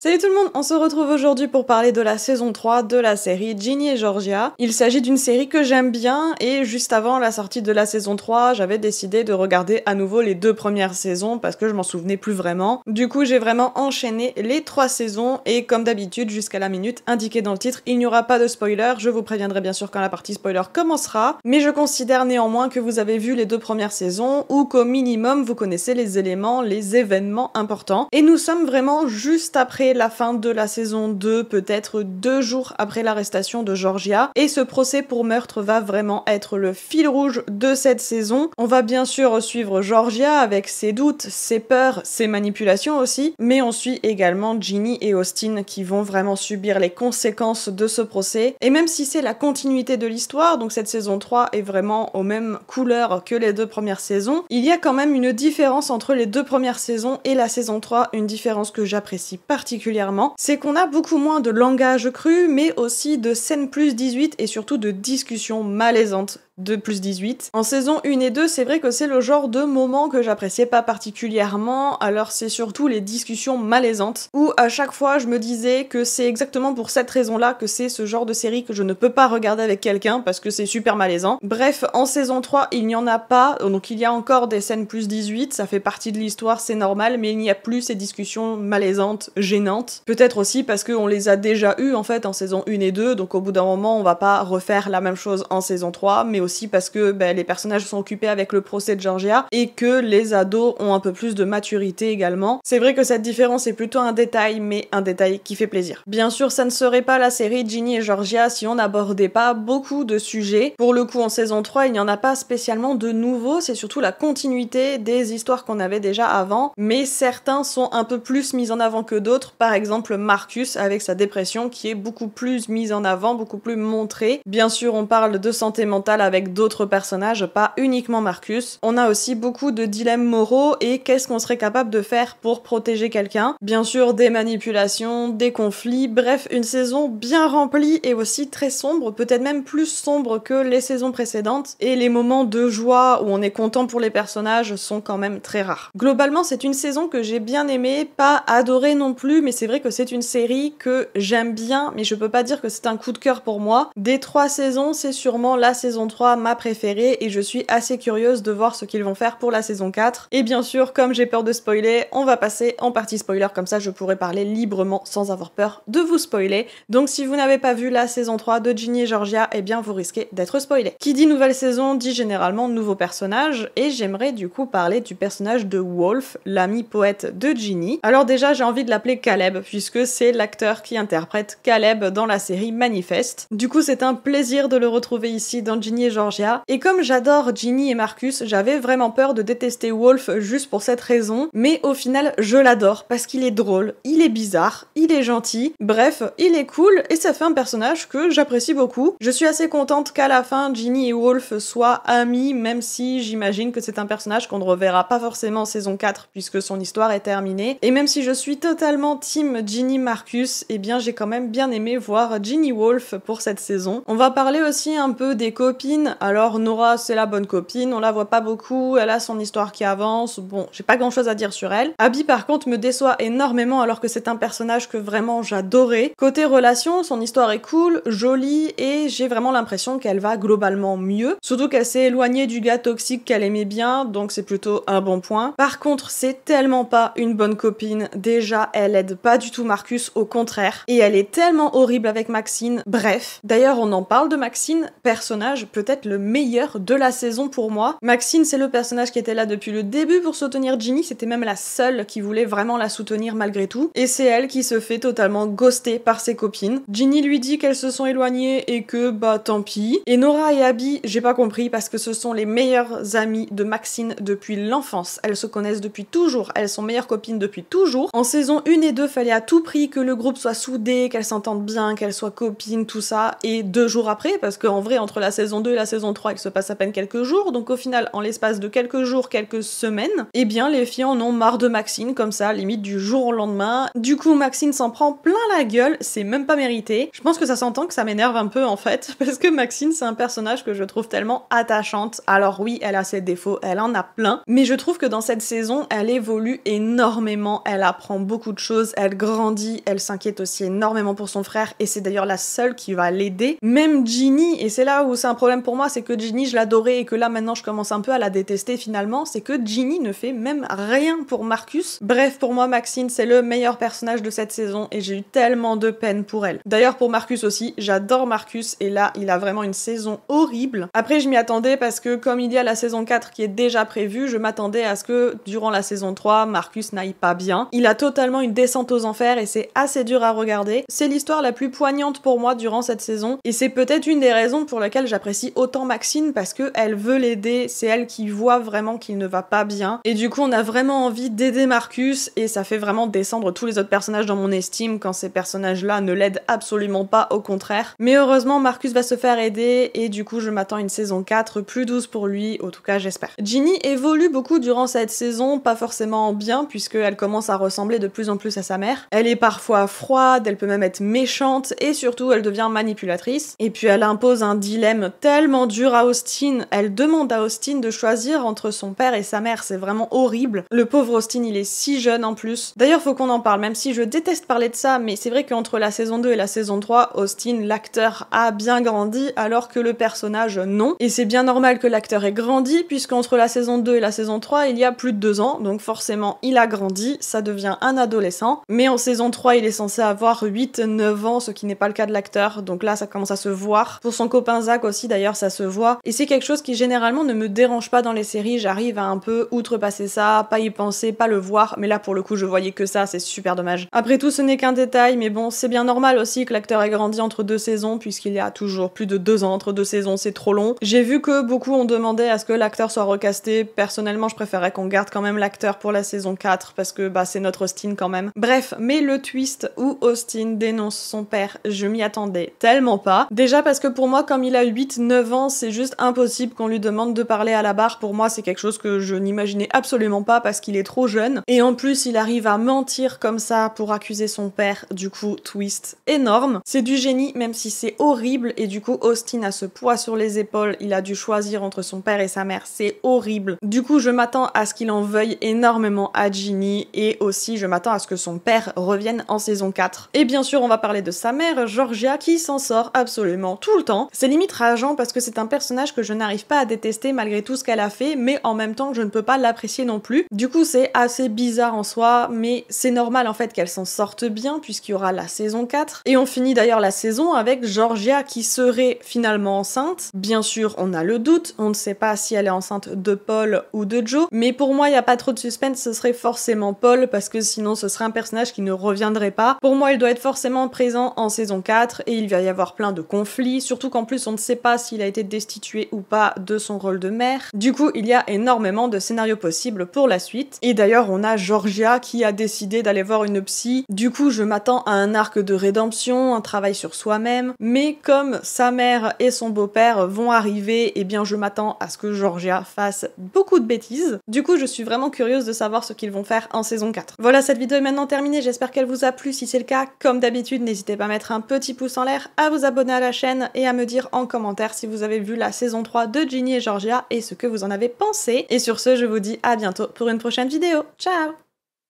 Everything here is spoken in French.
Salut tout le monde, on se retrouve aujourd'hui pour parler de la saison 3 de la série Ginny et Georgia. Il s'agit d'une série que j'aime bien et juste avant la sortie de la saison 3, j'avais décidé de regarder à nouveau les 2 premières saisons parce que je m'en souvenais plus vraiment. Du coup, j'ai vraiment enchaîné les 3 saisons et comme d'habitude, jusqu'à la minute indiquée dans le titre, il n'y aura pas de spoiler. Je vous préviendrai bien sûr quand la partie spoiler commencera, mais je considère néanmoins que vous avez vu les 2 premières saisons ou qu'au minimum vous connaissez les éléments, les événements importants. Et nous sommes vraiment juste après la fin de la saison 2, peut-être 2 jours après l'arrestation de Georgia, et ce procès pour meurtre va vraiment être le fil rouge de cette saison. On va bien sûr suivre Georgia avec ses doutes, ses peurs, ses manipulations aussi, mais on suit également Ginny et Austin qui vont vraiment subir les conséquences de ce procès, et même si c'est la continuité de l'histoire, donc cette saison 3 est vraiment aux mêmes couleurs que les 2 premières saisons, il y a quand même une différence entre les 2 premières saisons et la saison 3, une différence que j'apprécie particulièrement, c'est qu'on a beaucoup moins de langage cru, mais aussi de scènes plus 18 et surtout de discussions malaisantes de plus 18. En saison 1 et 2, c'est vrai que c'est le genre de moment que j'appréciais pas particulièrement, alors c'est surtout les discussions malaisantes, où à chaque fois je me disais que c'est exactement pour cette raison-là que c'est ce genre de série que je ne peux pas regarder avec quelqu'un, parce que c'est super malaisant. Bref, en saison 3, il n'y en a pas, donc il y a encore des scènes plus 18, ça fait partie de l'histoire, c'est normal, mais il n'y a plus ces discussions malaisantes, gênantes. Peut-être aussi parce qu'on les a déjà eues en fait en saison 1 et 2, donc au bout d'un moment on va pas refaire la même chose en saison 3, mais aussi parce que les personnages sont occupés avec le procès de Georgia et que les ados ont un peu plus de maturité également. C'est vrai que cette différence est plutôt un détail, mais un détail qui fait plaisir. Bien sûr, ça ne serait pas la série Ginny et Georgia si on n'abordait pas beaucoup de sujets. Pour le coup, en saison 3, il n'y en a pas spécialement de nouveaux, c'est surtout la continuité des histoires qu'on avait déjà avant, mais certains sont un peu plus mis en avant que d'autres. Par exemple, Marcus avec sa dépression qui est beaucoup plus mise en avant, beaucoup plus montrée. Bien sûr, on parle de santé mentale avec d'autres personnages, pas uniquement Marcus. On a aussi beaucoup de dilemmes moraux et qu'est-ce qu'on serait capable de faire pour protéger quelqu'un. Bien sûr, des manipulations, des conflits, bref, une saison bien remplie et aussi très sombre, peut-être même plus sombre que les saisons précédentes, et les moments de joie où on est content pour les personnages sont quand même très rares. Globalement, c'est une saison que j'ai bien aimée, pas adorée non plus, mais c'est vrai que c'est une série que j'aime bien, mais je peux pas dire que c'est un coup de cœur pour moi. Des 3 saisons, c'est sûrement la saison 3 ma préférée et je suis assez curieuse de voir ce qu'ils vont faire pour la saison 4. Et bien sûr, comme j'ai peur de spoiler, on va passer en partie spoiler, comme ça je pourrai parler librement sans avoir peur de vous spoiler. Donc si vous n'avez pas vu la saison 3 de Ginny et Georgia, eh bien vous risquez d'être spoilé. Qui dit nouvelle saison dit généralement nouveau personnage, et j'aimerais du coup parler du personnage de Wolf, l'ami poète de Ginny. Alors déjà j'ai envie de l'appeler Caleb, puisque c'est l'acteur qui interprète Caleb dans la série Manifest. Du coup c'est un plaisir de le retrouver ici dans Ginny et Georgia, et comme j'adore Ginny et Marcus, j'avais vraiment peur de détester Wolf juste pour cette raison, mais au final je l'adore parce qu'il est drôle, il est bizarre, il est gentil, bref, il est cool et ça fait un personnage que j'apprécie beaucoup. Je suis assez contente qu'à la fin Ginny et Wolf soient amis, même si j'imagine que c'est un personnage qu'on ne reverra pas forcément en saison 4 puisque son histoire est terminée, et même si je suis totalement team Ginny Marcus, eh bien j'ai quand même bien aimé voir Ginny Wolf pour cette saison. On va parler aussi un peu des copines. Alors Nora, c'est la bonne copine, on la voit pas beaucoup, elle a son histoire qui avance, bon, j'ai pas grand chose à dire sur elle. Abby par contre me déçoit énormément alors que c'est un personnage que vraiment j'adorais. Côté relation, son histoire est cool, jolie, et j'ai vraiment l'impression qu'elle va globalement mieux, surtout qu'elle s'est éloignée du gars toxique qu'elle aimait bien, donc c'est plutôt un bon point. Par contre, c'est tellement pas une bonne copine, déjà elle aide pas du tout Marcus, au contraire, et elle est tellement horrible avec Maxine, bref. D'ailleurs on en parle de Maxine, personnage peut-être le meilleur de la saison pour moi. Maxine, c'est le personnage qui était là depuis le début pour soutenir Ginny, c'était même la seule qui voulait vraiment la soutenir malgré tout, et c'est elle qui se fait totalement ghoster par ses copines. Ginny lui dit qu'elles se sont éloignées et que tant pis. Et Nora et Abby, j'ai pas compris parce que ce sont les meilleures amies de Maxine depuis l'enfance. Elles se connaissent depuis toujours, elles sont meilleures copines depuis toujours. En saison 1 et 2, fallait à tout prix que le groupe soit soudé, qu'elles s'entendent bien, qu'elles soient copines, tout ça, et 2 jours après, parce qu'en vrai entre la saison 2 et la saison 3 il se passe à peine quelques jours, donc au final en l'espace de quelques jours, quelques semaines, eh bien les filles en ont marre de Maxine comme ça, limite du jour au lendemain. Du coup Maxine s'en prend plein la gueule, c'est même pas mérité. Je pense que ça s'entend que ça m'énerve un peu en fait, parce que Maxine c'est un personnage que je trouve tellement attachante. Alors oui, elle a ses défauts, elle en a plein, mais je trouve que dans cette saison, elle évolue énormément, elle apprend beaucoup de choses, elle grandit, elle s'inquiète aussi énormément pour son frère, et c'est d'ailleurs la seule qui va l'aider. Même Ginny, et c'est là où c'est un problème pour moi, c'est que Ginny je l'adorais et que là maintenant je commence un peu à la détester finalement, c'est que Ginny ne fait même rien pour Marcus. Bref, pour moi Maxine c'est le meilleur personnage de cette saison et j'ai eu tellement de peine pour elle. D'ailleurs pour Marcus aussi, j'adore Marcus et là il a vraiment une saison horrible. Après je m'y attendais parce que comme il y a la saison 4 qui est déjà prévue, je m'attendais à ce que durant la saison 3, Marcus n'aille pas bien. Il a totalement une descente aux enfers et c'est assez dur à regarder. C'est l'histoire la plus poignante pour moi durant cette saison et c'est peut-être une des raisons pour lesquelles j'apprécie autant Maxine parce que elle veut l'aider, c'est elle qui voit vraiment qu'il ne va pas bien et du coup on a vraiment envie d'aider Marcus et ça fait vraiment descendre tous les autres personnages dans mon estime quand ces personnages-là ne l'aident absolument pas, au contraire. Mais heureusement Marcus va se faire aider et du coup je m'attends à une saison 4 plus douce pour lui, en tout cas j'espère. Ginny évolue beaucoup durant cette saison, pas forcément bien puisqu'elle commence à ressembler de plus en plus à sa mère. Elle est parfois froide, elle peut même être méchante et surtout elle devient manipulatrice. Et puis elle impose un dilemme tellement dur à Austin, elle demande à Austin de choisir entre son père et sa mère, c'est vraiment horrible. Le pauvre Austin il est si jeune en plus. D'ailleurs faut qu'on en parle, même si je déteste parler de ça, mais c'est vrai qu'entre la saison 2 et la saison 3, Austin, l'acteur, a bien grandi alors que le personnage non. Et c'est bien normal que l'acteur ait grandi puisqu'entre la saison 2 et la saison 3 il y a plus de 2 ans, donc forcément il a grandi, ça devient un adolescent. Mais en saison 3 il est censé avoir 8-9 ans, ce qui n'est pas le cas de l'acteur, donc là ça commence à se voir. Pour son copain Zach aussi d'ailleurs ça se voit. Et c'est quelque chose qui généralement ne me dérange pas dans les séries, j'arrive à un peu outrepasser ça, pas y penser, pas le voir, mais là pour le coup je voyais que ça, c'est super dommage. Après tout ce n'est qu'un détail, mais bon c'est bien normal aussi que l'acteur ait grandi entre 2 saisons puisqu'il y a toujours plus de 2 ans entre 2 saisons, c'est trop long. J'ai vu que beaucoup ont demandé à ce que l'acteur soit recasté, personnellement je préférais qu'on garde quand même l'acteur pour la saison 4 parce que bah c'est notre Austin quand même. Bref, mais le twist où Austin dénonce son père, je m'y attendais tellement pas. Déjà parce que pour moi comme il a 8-9 ans, c'est juste impossible qu'on lui demande de parler à la barre, pour moi c'est quelque chose que je n'imaginais absolument pas parce qu'il est trop jeune. Et en plus il arrive à mentir comme ça pour accuser son père, du coup twist énorme. C'est du génie même si c'est horrible et du coup Austin a ce poids sur les épaules, il a dû choisir entre son père et sa mère, c'est horrible. Du coup je m'attends à ce qu'il en veuille énormément à Ginny et aussi je m'attends à ce que son père revienne en saison 4. Et bien sûr on va parler de sa mère, Georgia, qui s'en sort absolument tout le temps. C'est limite rageant parce que c'est un personnage que je n'arrive pas à détester malgré tout ce qu'elle a fait, mais en même temps je ne peux pas l'apprécier non plus. Du coup c'est assez bizarre en soi, mais c'est normal en fait qu'elle s'en sorte bien puisqu'il y aura la saison 4. Et on finit d'ailleurs la saison avec Georgia qui serait finalement enceinte. Bien sûr on a le doute, on ne sait pas si elle est enceinte de Paul ou de Joe, mais pour moi il n'y a pas trop de suspense, ce serait forcément Paul parce que sinon ce serait un personnage qui ne reviendrait pas. Pour moi il doit être forcément présent en saison 4 et il va y avoir plein de conflits, surtout qu'en plus on ne sait pas s'il a été destitué ou pas de son rôle de mère. Du coup il y a énormément de scénarios possibles pour la suite. Et d'ailleurs on a Georgia qui a décidé d'aller voir une psy. Du coup je m'attends à un arc de rédemption, un travail sur soi-même, mais comme sa mère et son beau-père vont arriver, et bien je m'attends à ce que Georgia fasse beaucoup de bêtises. Du coup je suis vraiment curieuse de savoir ce qu'ils vont faire en saison 4. Voilà, cette vidéo est maintenant terminée, j'espère qu'elle vous a plu. Si c'est le cas, comme d'habitude, n'hésitez pas à mettre un petit pouce en l'air, à vous abonner à la chaîne et à me dire en commentaire si vous avez vu la saison 3 de Ginny et Georgia et ce que vous en avez pensé. Et sur ce, je vous dis à bientôt pour une prochaine vidéo. Ciao!